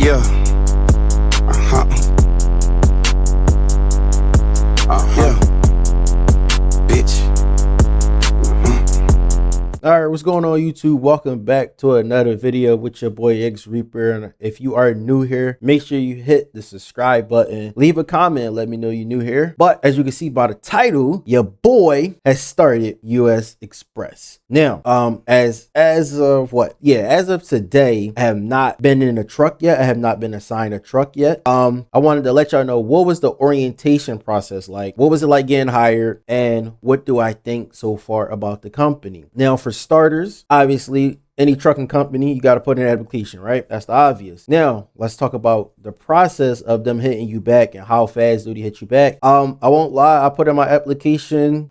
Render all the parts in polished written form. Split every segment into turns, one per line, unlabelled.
Yeah. Uh-huh. Yeah. Bitch.
All right, what's going on, YouTube? Welcome back to another video with your boy X Reaper. And if you are new here, make sure you hit the subscribe button, leave a comment, let me know you're new here. But as you can see by the title, your boy has started US Express. Now, as of what? Yeah, as of today, I have not been in a truck yet. I have not been assigned a truck yet. I wanted to let y'all know what was the orientation process like. What was it like getting hired, and what do I think so far about the company? Now, for starters, obviously, any trucking company, you got to put in an application, right? That's the obvious. Now, let's talk about the process of them hitting you back and how fast do they hit you back. I won't lie, I put in my application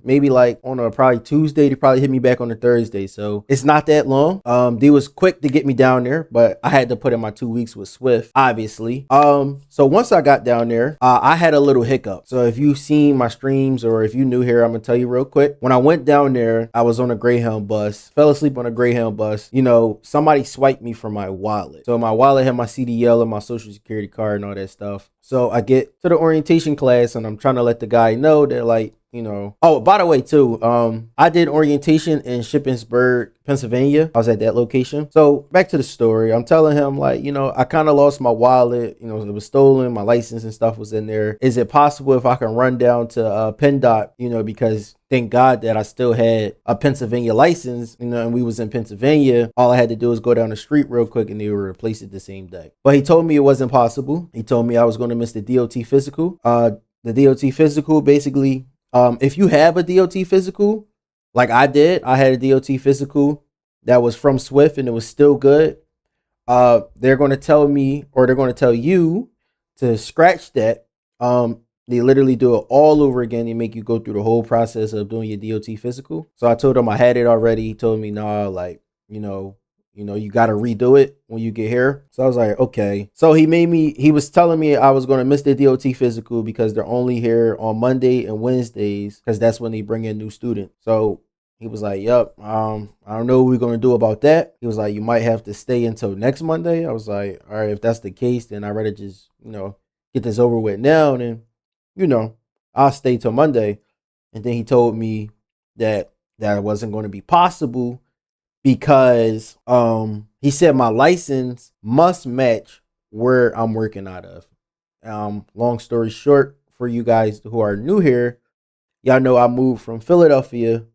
maybe like on a probably Tuesday. They probably hit me back on a Thursday, so it's not that long. They was quick to get me down there, but I had to put in my 2 weeks with Swift, obviously. So once I got down there, I had a little hiccup. So if you've seen my streams or if you new here, I'm gonna tell you real quick. When I went down there, I was on a Greyhound bus, fell asleep on a Greyhound bus. You know, somebody swiped me from my wallet. So my wallet had my CDL and my social security card and all that stuff. So I get to the orientation class and I'm trying to let the guy know that, like, you know, oh, by the way too, I did orientation in Shippensburg, Pennsylvania. I was at that location. So back to the story. I'm telling him, like, you know, I kind of lost my wallet. You know, it was stolen. My license and stuff was in there. Is it possible if I can run down to PennDOT, you know, because thank God that I still had a Pennsylvania license, you know, and we was in Pennsylvania. All I had to do was go down the street real quick and they would replace it the same day. But he told me it wasn't possible. He told me I was going to miss the DOT physical. The DOT physical, basically, if you have a DOT physical, like I did, I had a DOT physical that was from Swift and it was still good. They're going to tell me, or they're going to tell you to scratch that. They literally do it all over again. They make you go through the whole process of doing your DOT physical. So I told him I had it already. He told me, nah, like, you know, you got to redo it when you get here. So I was like, okay. So he was telling me I was going to miss the DOT physical because they're only here on Monday and Wednesdays because that's when they bring in new students. So he was like, yep, I don't know what we're going to do about that. He was like, you might have to stay until next Monday. I was like, all right, if that's the case, then I'd rather just, you know, get this over with now. And then, you know, I'll stay till Monday. And then he told me that it wasn't going to be possible because he said my license must match where I'm working out of. Long story short, for you guys who are new here, y'all know I moved from Philadelphia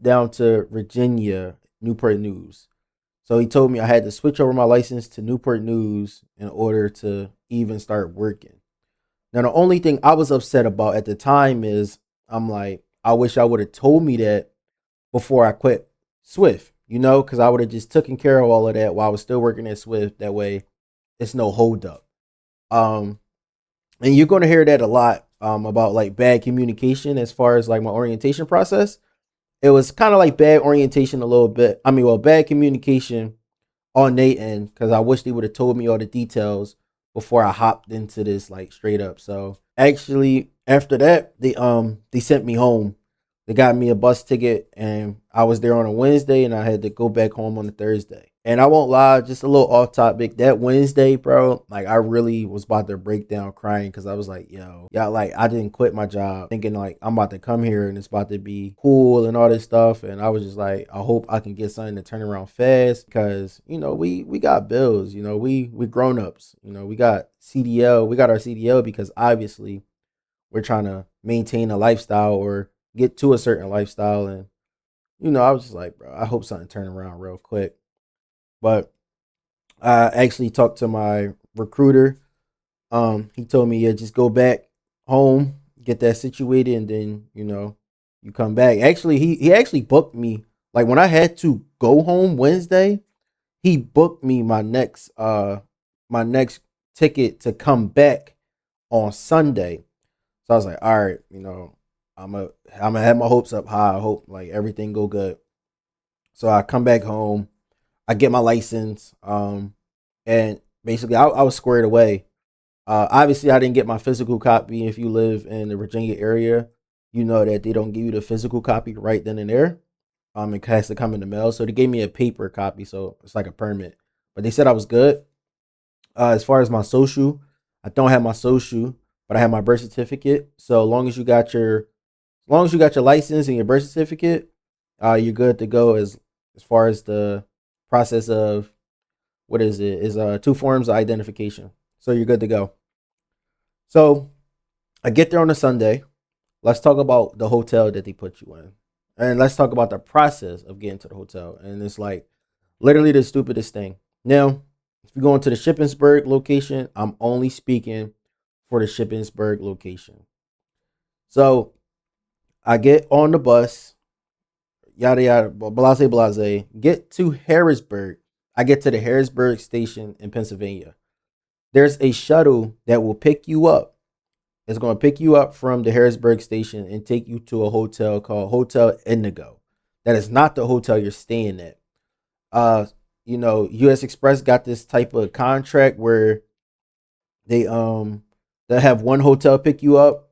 down to Virginia, Newport News. So he told me I had to switch over my license to Newport News in order to even start working. Now, the only thing I was upset about at the time is I'm like, I wish I would have told me that before I quit Swift, you know, because I would have just taken care of all of that while I was still working at Swift. That way it's no hold up. And you're going to hear that a lot about like bad communication as far as like my orientation process. It was kind of like bad orientation a little bit. I mean, well, bad communication on their end because I wish they would have told me all the details before I hopped into this, like, straight up. So actually after that, they sent me home. They got me a bus ticket and I was there on a Wednesday and I had to go back home on a Thursday. And I won't lie, just a little off topic, that Wednesday, bro, like I really was about to break down crying because I was like, yo, yeah, like I didn't quit my job thinking like I'm about to come here and it's about to be cool and all this stuff. And I was just like, I hope I can get something to turn around fast because, you know, we got bills, you know, we grown-ups, you know, we got CDL, we got our CDL because obviously we're trying to maintain a lifestyle or get to a certain lifestyle. And, you know, I was just like, bro, I hope something turn around real quick. But I actually talked to my recruiter. He told me, yeah, just go back home, get that situated, and then, you know, you come back. Actually, he actually booked me. Like when I had to go home Wednesday, he booked me my next ticket to come back on Sunday. So I was like, all right, you know, I'm gonna have my hopes up high. I hope like everything go good. So I come back home. I get my license, and basically I was squared away. Obviously, I didn't get my physical copy. If you live in the Virginia area, you know that they don't give you the physical copy right then and there. It has to come in the mail. So they gave me a paper copy, so it's like a permit. But they said I was good. As far as my social, I don't have my social, but I have my birth certificate. So as long as you got your license and your birth certificate, you're good to go as far as the process of what is it? Is two forms of identification. So you're good to go. So I get there on a Sunday. Let's talk about the hotel that they put you in. And let's talk about the process of getting to the hotel. And it's like literally the stupidest thing. Now, if you go into the Shippensburg location, I'm only speaking for the Shippensburg location. So I get on the bus, yada yada, blase blase. Get to Harrisburg. I get to the Harrisburg station in Pennsylvania. There's a shuttle that will pick you up. It's going to pick you up from the Harrisburg station and take you to a hotel called Hotel Indigo. That is not the hotel you're staying at. Uh, US Express got this type of contract where they have one hotel pick you up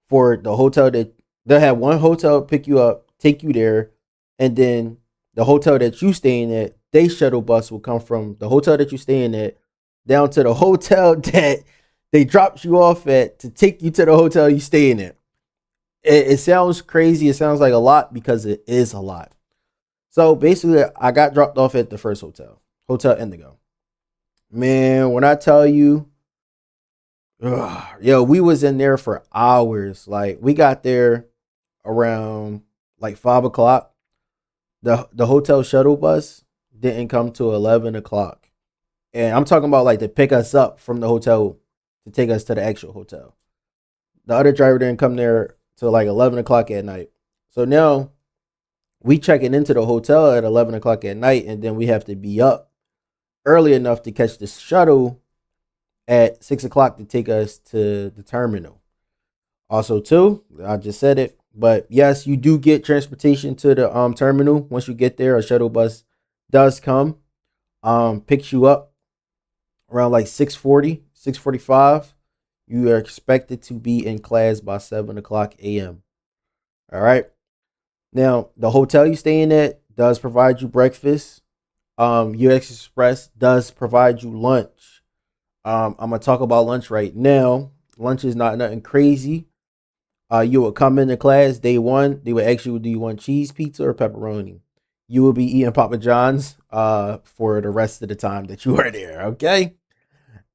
for the hotel that they'll have one hotel pick you up, take you there, and then the hotel that you staying at, they shuttle bus will come from the hotel that you staying at down to the hotel that they dropped you off at to take you to the hotel you staying at. It sounds crazy. It sounds like a lot because it is a lot. So basically, I got dropped off at the first hotel, Hotel Indigo. Man, when I tell you, yo, we was in there for hours. Like we got there around like 5 o'clock. The hotel shuttle bus didn't come to 11 o'clock, and I'm talking about like to pick us up from the hotel to take us to the actual hotel. The other driver didn't come there till like 11 o'clock at night. So now we checking into the hotel at 11 o'clock at night, and then we have to be up early enough to catch the shuttle at 6 o'clock to take us to the terminal. Also, too, I just said it, but yes, you do get transportation to the terminal. Once you get there, a shuttle bus does come, picks you up around like 6:40, 6:45. You are expected to be in class by 7 o'clock a.m. All right. Now, the hotel you staying at does provide you breakfast. UX Express does provide you lunch. I'm gonna talk about lunch right now. Lunch is not nothing crazy. You will come into class day one. They would ask you, do you want cheese pizza or pepperoni? You will be eating Papa John's for the rest of the time that you are there. Okay.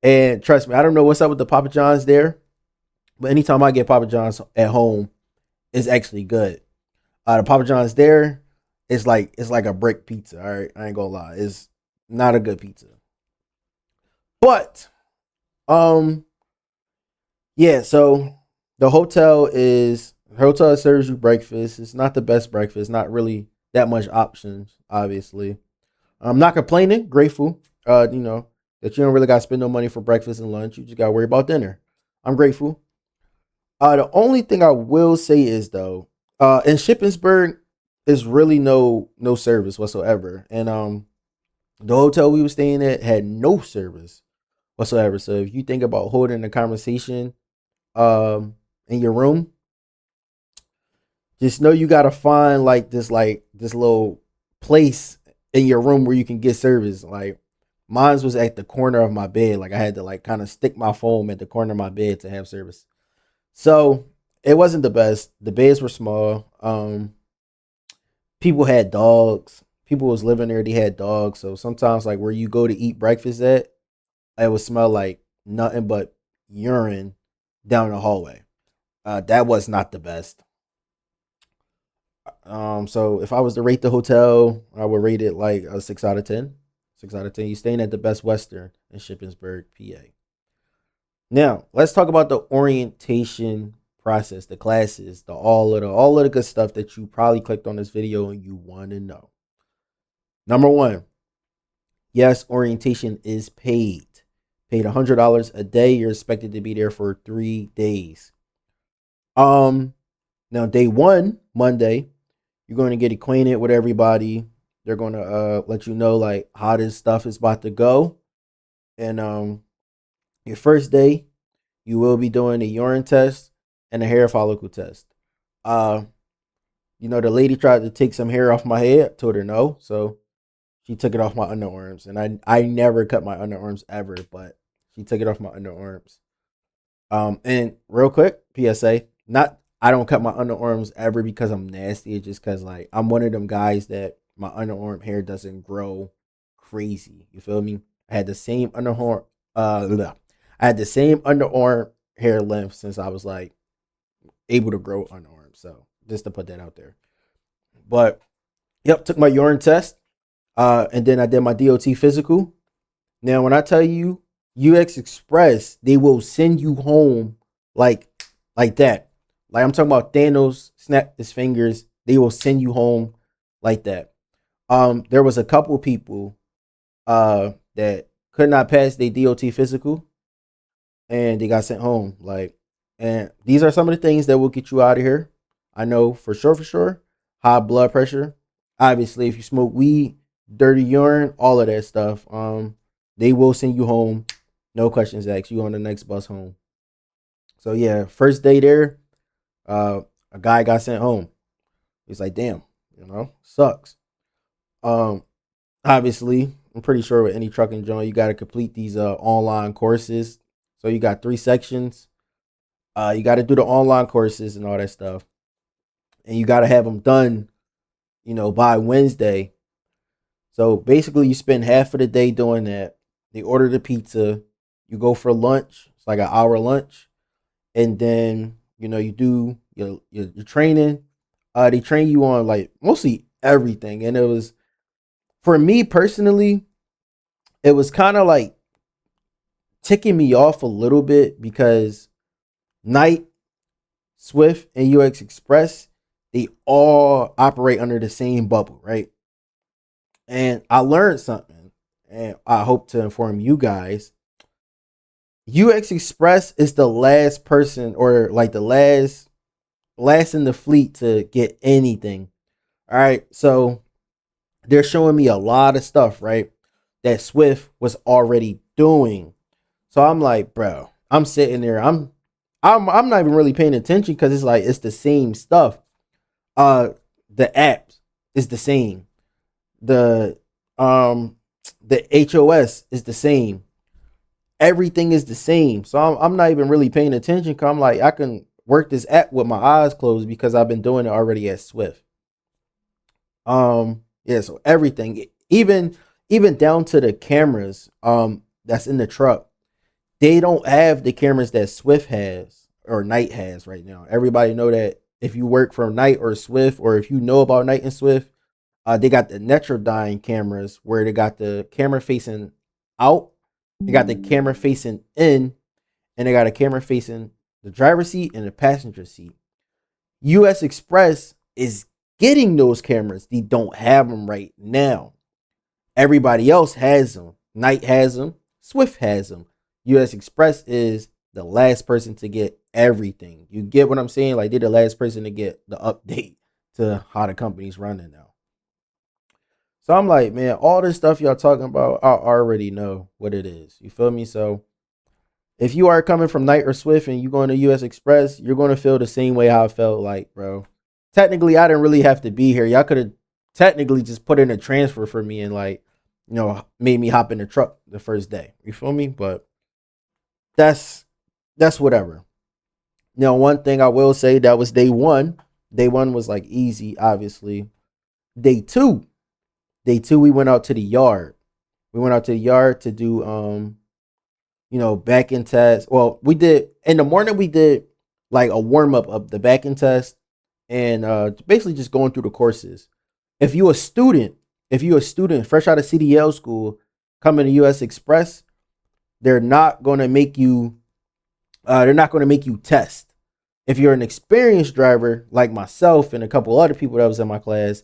And trust me, I don't know what's up with the Papa John's there, but anytime I get Papa John's at home, it's actually good. The Papa John's there, it's like a brick pizza. All right, I ain't gonna lie, it's not a good pizza. But um, yeah. So the hotel serves you breakfast. It's not the best breakfast. Not really that much options. Obviously, I'm not complaining. Grateful. That you don't really got to spend no money for breakfast and lunch. You just got to worry about dinner. I'm grateful. The only thing I will say is though, in Shippensburg, is really no service whatsoever, and the hotel we were staying at had no service whatsoever. So if you think about holding a conversation in your room, just know you gotta find like this little place in your room where you can get service. Like mine was at the corner of my bed. Like I had to like kind of stick my phone at the corner of my bed to have service. So it wasn't the best. The beds were small. People had dogs. People was living there. They had dogs. So sometimes like where you go to eat breakfast at, it would smell like nothing but urine down the hallway. That was not the best. So if I was to rate the hotel, I would rate it like a 6 out of 10. 6 out of 10. You're staying at the Best Western in Shippensburg, PA. Now let's talk about the orientation process, the classes, the all of the good stuff that you probably clicked on this video and you want to know. Number one, yes, orientation is paid. Paid $100 a day. You're expected to be there for 3 days. Um, Now day one, Monday, you're going to get acquainted with everybody. They're going to let you know like how this stuff is about to go. And your first day, you will be doing a urine test and a hair follicle test. Uh, the lady tried to take some hair off my head. Told her no, so She took it off my underarms, and I never cut my underarms ever, but she took it off my underarms. And real quick, PSA, not I don't cut my underarms ever because I'm nasty. It's just because like I'm one of them guys that my underarm hair doesn't grow crazy. You feel me? I had the same underarm I had the same underarm hair length since I was like able to grow underarms. So just to put that out there. But yep, took my urine test. And then I did my DOT physical. Now, when I tell you UX Express, they will send you home like like that. Like I'm talking about Thanos snap his fingers. They will send you home like that. There was a couple people that could not pass their DOT physical and they got sent home. Like, and these are some of the things that will get you out of here. I know for sure. High blood pressure. Obviously, if you smoke weed, dirty urine, all of that stuff. They will send you home. No questions asked. You on the next bus home. So yeah, first day there, a guy got sent home. He's like, damn, sucks. Um, Obviously, I'm pretty sure with any trucking joint, you got to complete these online courses. So you got 3 sections. You got to do the online courses and all that stuff, and you got to have them done, by Wednesday. So basically, you spend half of the day doing that. They order the pizza. You go for lunch. It's like an hour lunch, and then you do your training. They train you on like mostly everything, and it was for me personally, it was kind of like ticking me off a little bit because Night, Swift, and UX Express, they all operate under the same bubble, right? And I learned something, and I hope to inform you guys. UX Express is the last person, or like the last in the fleet to get anything. All right, so they're showing me a lot of stuff, right? That Swift was already doing. So I'm like, bro, I'm sitting there, I'm not even really paying attention because it's like it's the same stuff. Uh, the apps is the same. The um the HOS is the same. Everything is the same. So I'm not even really paying attention because I'm like, I can work this app with my eyes closed because I've been doing it already at Swift. Yeah, so everything, even down to the cameras, that's in the truck. They don't have the cameras that Swift has or Night has right now. Everybody know that if you work for Night or Swift, or if you know about Night and Swift, they got the Netrodyne cameras where they got the camera facing out, they got the camera facing in, and they got a camera facing the driver's seat and the passenger seat. US Express is getting those cameras. They don't have them right now. Everybody else has them. Night has them. Swift has them. US Express is the last person to get everything. You get what I'm saying? Like, they're the last person to get the update to how the company's running now. So I'm like, man, all this stuff y'all talking about, I already know what it is. You feel me? So if you are coming from Night or Swift and you going to US Express, you're going to feel the same way how I felt. Like, bro, technically I didn't really have to be here. Y'all could have technically just put in a transfer for me and like, made me hop in the truck the first day. You feel me? But that's whatever. Now, one thing I will say, that was day one. Day one was like easy, obviously. Day two, we went out to the yard. We went out to the yard to do back end test. Well, we did in the morning. We did like a warm up of the back end test, and basically just going through the courses. If you a student, fresh out of CDL school, coming to US Express, they're not going to make you. They're not going to make you test. If you're an experienced driver like myself and a couple other people that was in my class,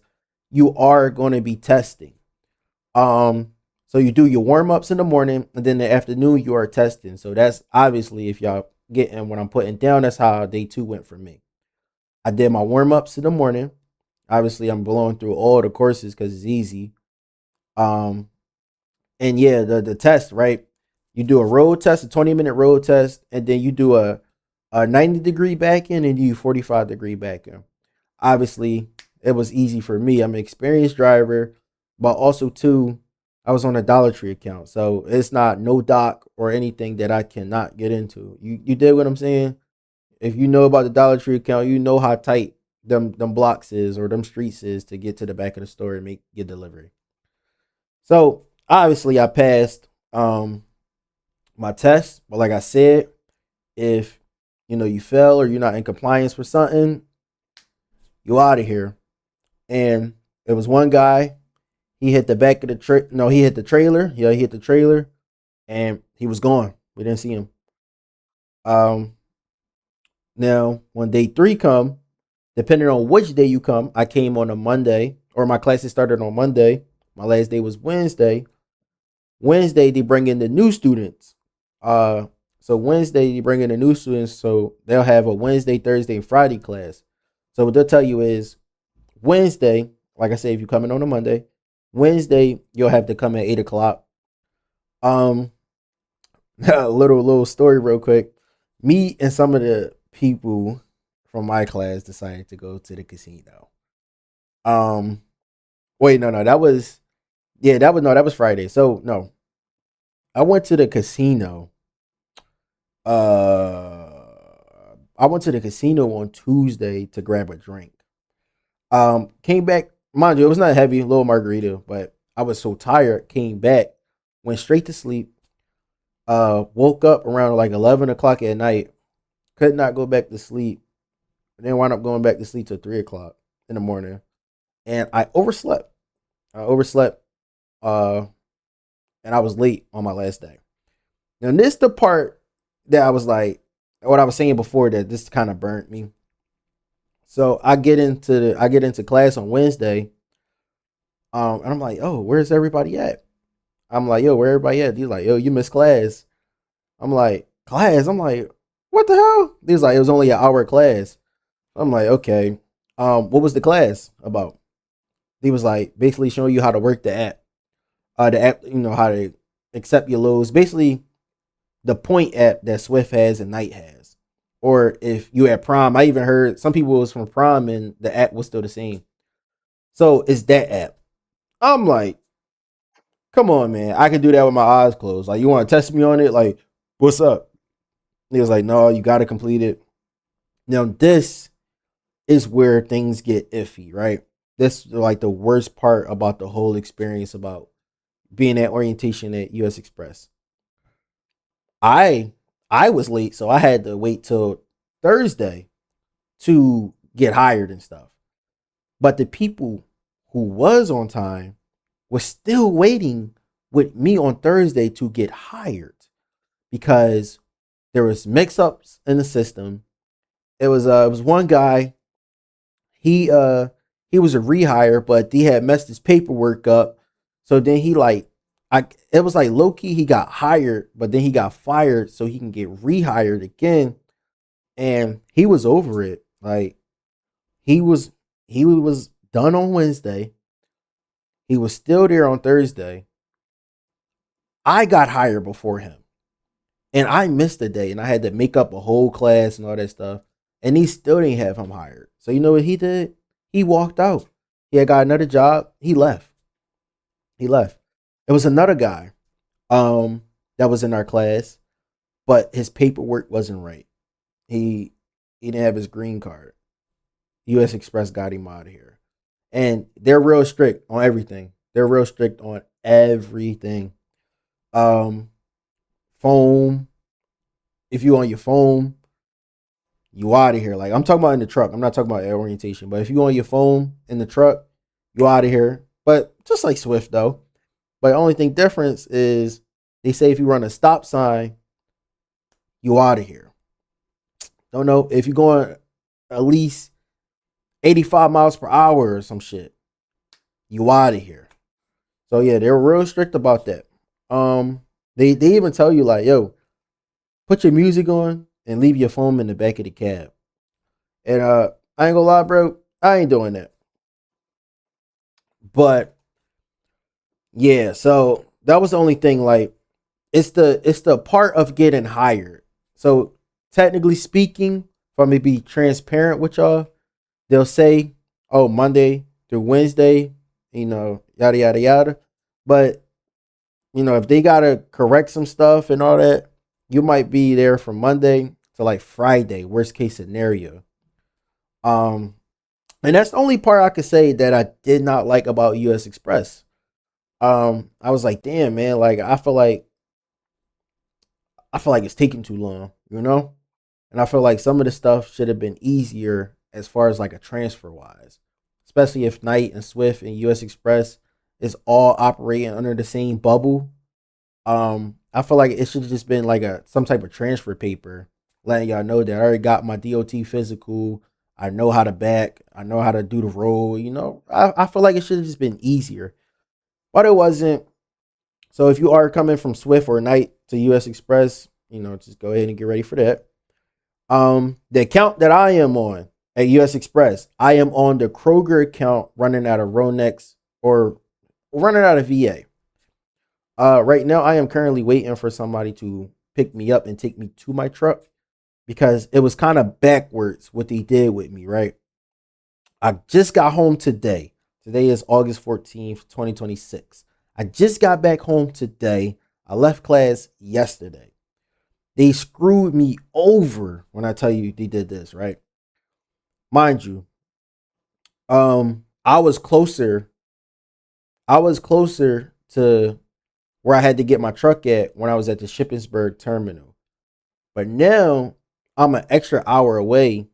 you are going to be testing. So you do your warm ups in the morning, and then in the afternoon you are testing. So that's obviously, if y'all getting what I'm putting down, that's how day two went for me. I did my warm ups in the morning. Obviously, I'm blowing through all the courses because it's easy. Um, and yeah, the test, right? You do a road test, a 20-minute road test, and then you do a 90-degree back end and you 45-degree back end. Obviously, it was easy for me. I'm an experienced driver. but also too, I was on a Dollar Tree account, so it's not no doc or anything that I cannot get into. You did what I'm saying? If you know about the Dollar Tree account, you know how tight them blocks is or them streets is to get to the back of the store and make get delivery. So obviously I passed my test, but like I said, if you fail or you're not in compliance with something, you out of here. And it was one guy. He hit the back of the no, he hit the trailer. Yeah, he hit the trailer, and he was gone. We didn't see him. Um, Now when day three come, depending on which day you come, I came on a Monday, or my classes started on Monday. My last day was Wednesday. Wednesday they bring in the new students. Uh, so Wednesday they bring in the new students, so they'll have a Wednesday, Thursday, and Friday class. So what they'll tell you is Wednesday, like I said, if you come in on a Monday, Wednesday you'll have to come at 8 o'clock. Um, a little story real quick. Me and some of the people from my class decided to go to the casino. Um, Wait, no, that was that was Friday. So no, I went to the casino. I went to the casino on Tuesday to grab a drink. Came back, mind you, it was not heavy, a little margarita, but I was so tired. Came back, went straight to sleep. Woke up around like 11 o'clock at night. Could not go back to sleep. Then wound up going back to sleep till 3 o'clock in the morning, and I overslept. I overslept. Uh, and I was late on my last day. Now this the part that I was like, what I was saying before that this kind of burnt me. So I get into class on Wednesday, and I'm like, oh, where's everybody at? I'm like, yo, where everybody at? He's like, yo, you missed class. I'm like, class? I'm like, what the hell? He's like, it was only an hour class. I'm like, okay. What was the class about? He was like, basically showing you how to work the app. The app, how to accept your loads. Basically, the point app that Swift has and Knight has. Or if you at Prime, I even heard some people was from Prime and the app was still the same. So it's that app. I'm like, come on, man. I can do that with my eyes closed. Like, you want to test me on it? Like, what's up? He was like, no, you got to complete it. Now, this is where things get iffy, right? This is like the worst part about the whole experience about being at orientation at US Express. I I was late, so I had to wait till Thursday to get hired and stuff. But the people who was on time were still waiting with me on Thursday to get hired because there was mix-ups in the system. It was one guy. He he was a rehire, but he had messed his paperwork up. So then he like I it was like low key he got hired, but then he got fired so he can get rehired again. And he was over it. Like he was he was done on Wednesday. He was still there on Thursday. I got hired before him. And I missed a day and I had to make up a whole class and all that stuff. And he still didn't have him hired. So you know what he did? He walked out. He had got another job. He left. He left. It was another guy that was in our class, but his paperwork wasn't right. He he didn't have his green card. US Express got him out of here. And they're real strict on everything. They're real strict on everything. Um Phone. If you on your phone, you out of here. Like I'm talking about in the truck. I'm not talking about orientation. But if you on your phone in the truck, you out of here. But just like Swift though. But the only thing difference is they say if you run a stop sign, you out of here. Don't know if you're going at least 85 miles per hour or some shit, you out of here. So yeah, they're real strict about that. They even tell you like, yo, put your music on and leave your phone in the back of the cab. And I ain't gonna lie, bro, I ain't doing that. But yeah, so that was the only thing. Like, it's the part of getting hired. So technically speaking, if I'm gonna be transparent with y'all, they'll say, oh, Monday through Wednesday, yada yada yada. But you know, if they gotta correct some stuff and all that, you might be there from Monday to like Friday, worst case scenario. Um, and that's the only part I could say that I did not like about US Express. I was like, damn man, like I feel like it's taking too long, you know? And I feel like some of the stuff should have been easier as far as like a transfer wise. Especially if Knight and Swift and US Express is all operating under the same bubble. I feel like it should have just been like a some type of transfer paper letting y'all know that I already got my DOT physical. I know how to back. I know how to do the roll. You know, I feel like it should have just been easier, but it wasn't. So if you are coming from Swift or Knight to US Express, you know, just go ahead and get ready for that. The account that I am on at US Express, I am on the Kroger account running out of Ronex or running out of VA. Right now, I am currently waiting for somebody to pick me up and take me to my truck because it was kind of backwards what they did with me, right? I just got home today. Today is August 14th, 2026. I just got back home today. I left class yesterday. They screwed me over when I tell you they did this, right? Mind you, I was closer. I was closer to where I had to get my truck at when I was at the Shippensburg terminal. But now I'm an extra hour away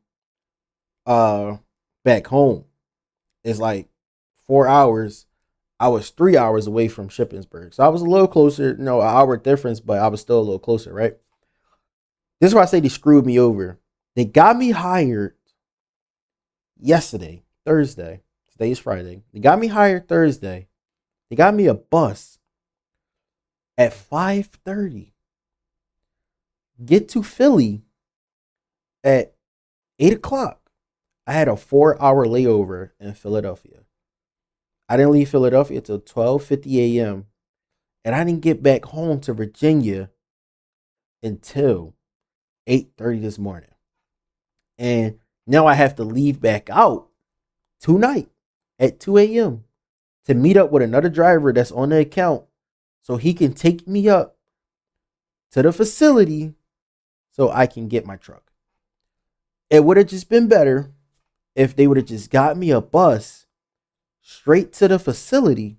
back home. It's like 4 hours. I was 3 hours away from Shippensburg. So I was a little closer, you know, an hour difference, but I was still a little closer, right? This is why I say they screwed me over. They got me hired yesterday, Thursday. Today is Friday. They got me hired Thursday. They got me a bus at 5:30. Get to Philly at 8 o'clock. I had a 4 hour layover in Philadelphia. I didn't leave Philadelphia until 12:50 a.m. And I didn't get back home to Virginia until 8:30 this morning. And now I have to leave back out tonight at 2 a.m. to meet up with another driver that's on the account so he can take me up to the facility so I can get my truck. It would have just been better if they would have just got me a bus straight to the facility.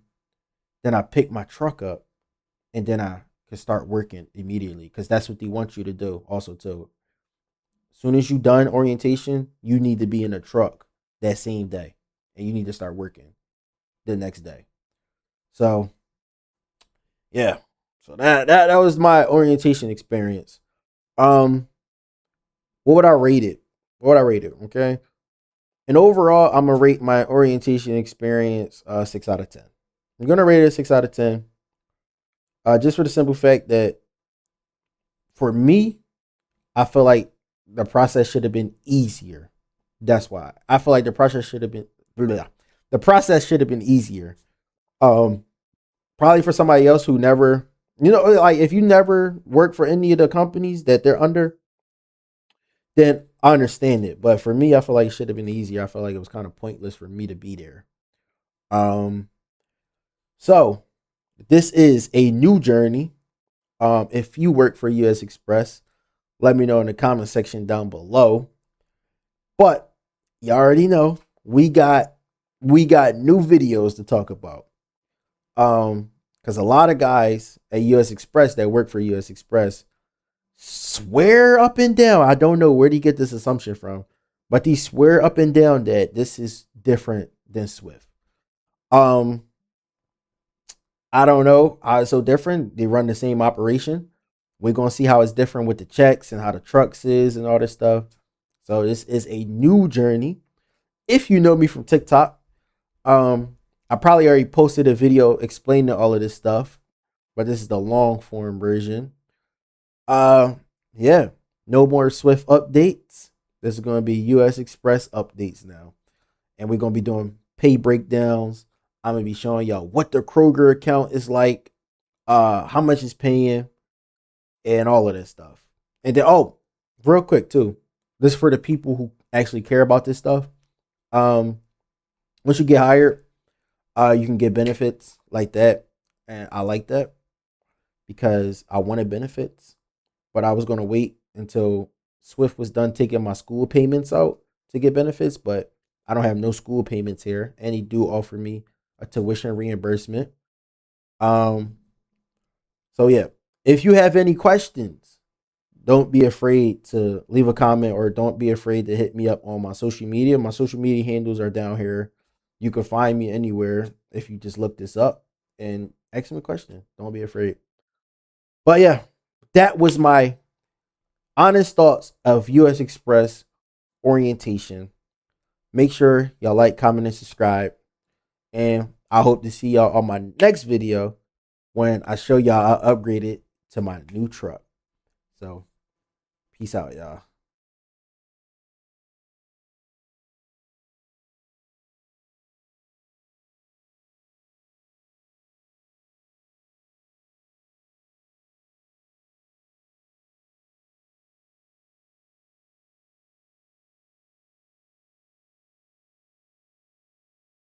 Then I pick my truck up and then I could start working immediately because that's what they want you to do. Also, too, as soon as you done orientation, you need to be in a truck that same day and you need to start working the next day. So yeah, so that was my orientation experience. Um, what would I rate it? What would I rate it? Okay, and overall, I'm gonna rate my orientation experience 6 out of 10. I'm gonna rate it a 6 out of 10. Just for the simple fact that for me, I feel like the process should have been easier. That's why I feel like the process should have been the process should have been easier. Um, Probably for somebody else who never, you know, like if you never work for any of the companies that they're under, then I understand it. But for me, I feel like it should have been easier. I feel like it was kind of pointless for me to be there. Um, so this is a new journey. If you work for US Express, let me know in the comment section down below. But you already know we got new videos to talk about. Because a lot of guys at US Express that work for US Express swear up and down. I don't know where they get this assumption from, but they swear up and down that this is different than Swift. Um, I don't know how it's so different. They run the same operation. We're gonna see how it's different with the checks and how the trucks is and all this stuff. So this is a new journey. If you know me from TikTok, I probably already posted a video explaining all of this stuff, but this is the long form version. Uh, yeah, no more Swift updates. This is going to be US Express updates now, and we're going to be doing pay breakdowns. I'm going to be showing y'all what the Kroger account is like, how much it's paying, and all of this stuff. And then, oh, real quick too, this is for the people who actually care about this stuff. Once you get hired, You can get benefits like that, and I like that because I wanted benefits, but I was gonna wait until Swift was done taking my school payments out to get benefits, but I don't have no school payments here, and he do offer me a tuition reimbursement. Um, so yeah, if you have any questions, don't be afraid to leave a comment or don't be afraid to hit me up on my social media. My social media handles are down here. You can find me anywhere if you just look this up and ask me a question. Don't be afraid. But yeah, that was my honest thoughts of US Express orientation. Make sure y'all like, comment, and subscribe. And I hope to see y'all on my next video when I show y'all I upgraded to my new truck. So peace out, y'all.